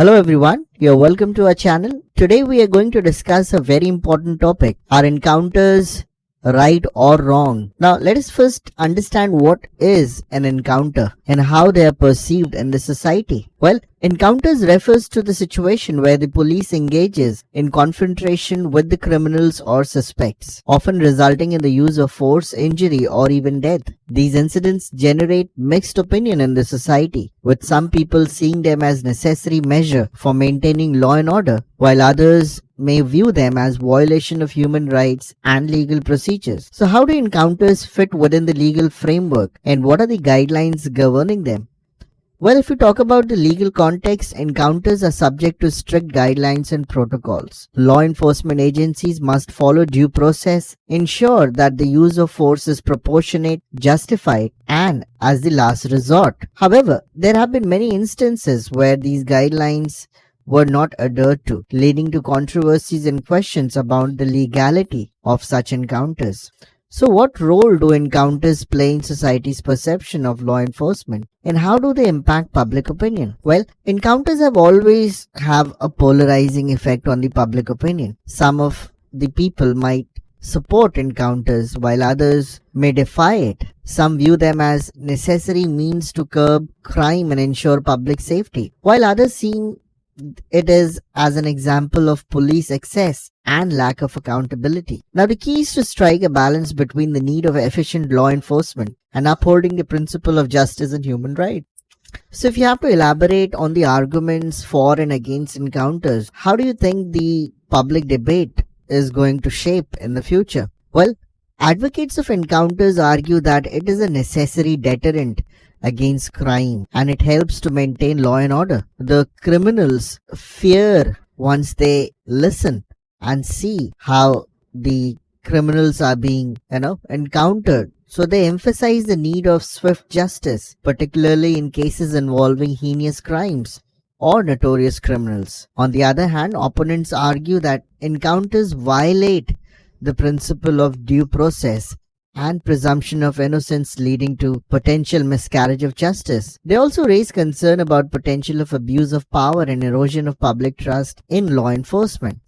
Hello everyone, you're welcome to our channel. Today we are going to discuss a very important topic. Are encounters right or wrong? Now let us first understand what is an encounter and how they are perceived in the society. Well, encounters refers to the situation where the police engages in confrontation with the criminals or suspects, often resulting in the use of force, injury or even death. These incidents generate mixed opinion in the society, with some people seeing them as necessary measure for maintaining law and order, while others may view them as violation of human rights and legal procedures. So how do encounters fit within the legal framework and what are the guidelines governing them? Well, if we talk about the legal context, encounters are subject to strict guidelines and protocols. Law enforcement agencies must follow due process, ensure that the use of force is proportionate, justified, and as the last resort. However, there have been many instances where these guidelines were not adhered to, leading to controversies and questions about the legality of such encounters. So what role do encounters play in society's perception of law enforcement and how do they impact public opinion? Well, encounters have always have a polarizing effect on the public opinion. Some of the people might support encounters while others may defy it. Some view them as necessary means to curb crime and ensure public safety, while others see it is as an example of police excess and lack of accountability. Now the key is to strike a balance between the need of efficient law enforcement and upholding the principle of justice and human rights. So if you have to elaborate on the arguments for and against encounters, how do you think the public debate is going to shape in the future? Well, advocates of encounters argue that it is a necessary deterrent against crime and it helps to maintain law and order. The criminals fear once they listen and see how the criminals are being encountered. So they emphasize the need of swift justice, particularly in cases involving heinous crimes or notorious criminals. On the other hand, opponents argue that encounters violate the principle of due process and presumption of innocence, leading to potential miscarriage of justice. They also raise concern about potential of abuse of power and erosion of public trust in law enforcement.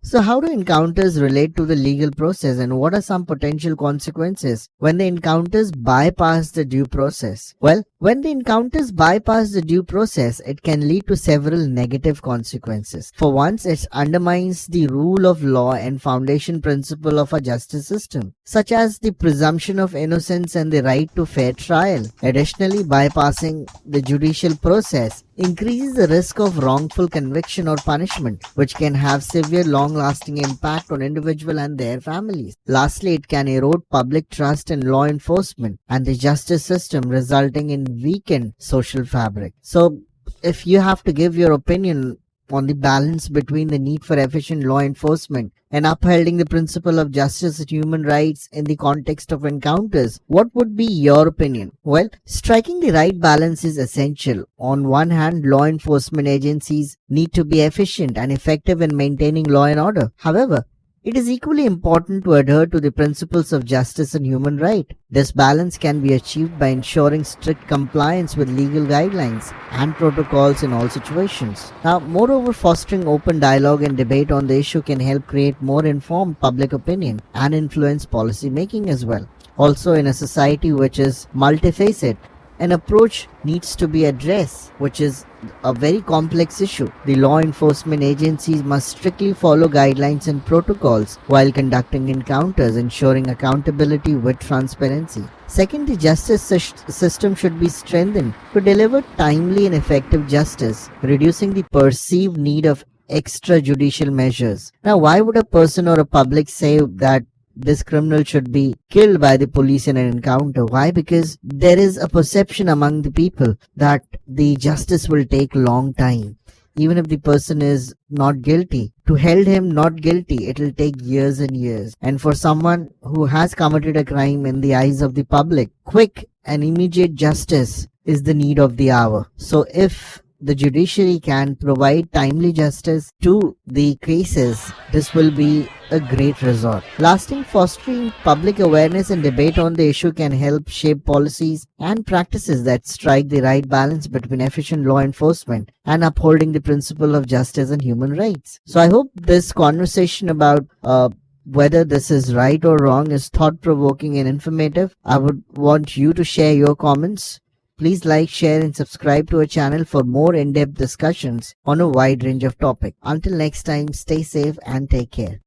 So how do encounters relate to the legal process and what are some potential consequences when the encounters bypass the due process? Well, when the encounters bypass the due process, it can lead to several negative consequences. For once, it undermines the rule of law and foundation principle of a justice system, such as the presumption of innocence and the right to fair trial. Additionally, bypassing the judicial process increases the risk of wrongful conviction or punishment, which can have severe long-lasting impact on individuals and their families. Lastly, it can erode public trust in law enforcement and the justice system, resulting in weakened social fabric. So, if you have to give your opinion on the balance between the need for efficient law enforcement and upholding the principle of justice and human rights in the context of encounters, what would be your opinion? Well, striking the right balance is essential. On one hand, law enforcement agencies need to be efficient and effective in maintaining law and order. However, it is equally important to adhere to the principles of justice and human right. This balance can be achieved by ensuring strict compliance with legal guidelines and protocols in all situations. Now, moreover, fostering open dialogue and debate on the issue can help create more informed public opinion and influence policy making as well. Also, in a society which is multifaceted, an approach needs to be addressed, which is a very complex issue. The law enforcement agencies must strictly follow guidelines and protocols while conducting encounters, ensuring accountability with transparency. Second, the justice system should be strengthened to deliver timely and effective justice, reducing the perceived need of extrajudicial measures. Now, why would a person or a public say that this criminal should be killed by the police in an encounter? Why? Because there is a perception among the people that the justice will take a long time. Even if the person is not guilty, to hold him not guilty, it will take years and years. And for someone who has committed a crime in the eyes of the public, quick and immediate justice is the need of the hour. So if the judiciary can provide timely justice to the cases, this will be a great result. Lastly, fostering public awareness and debate on the issue can help shape policies and practices that strike the right balance between efficient law enforcement and upholding the principle of justice and human rights. So I hope this conversation about whether this is right or wrong is thought-provoking and informative. I would want you to share your comments. Please like, share and subscribe to our channel for more in-depth discussions on a wide range of topics. Until next time, stay safe and take care.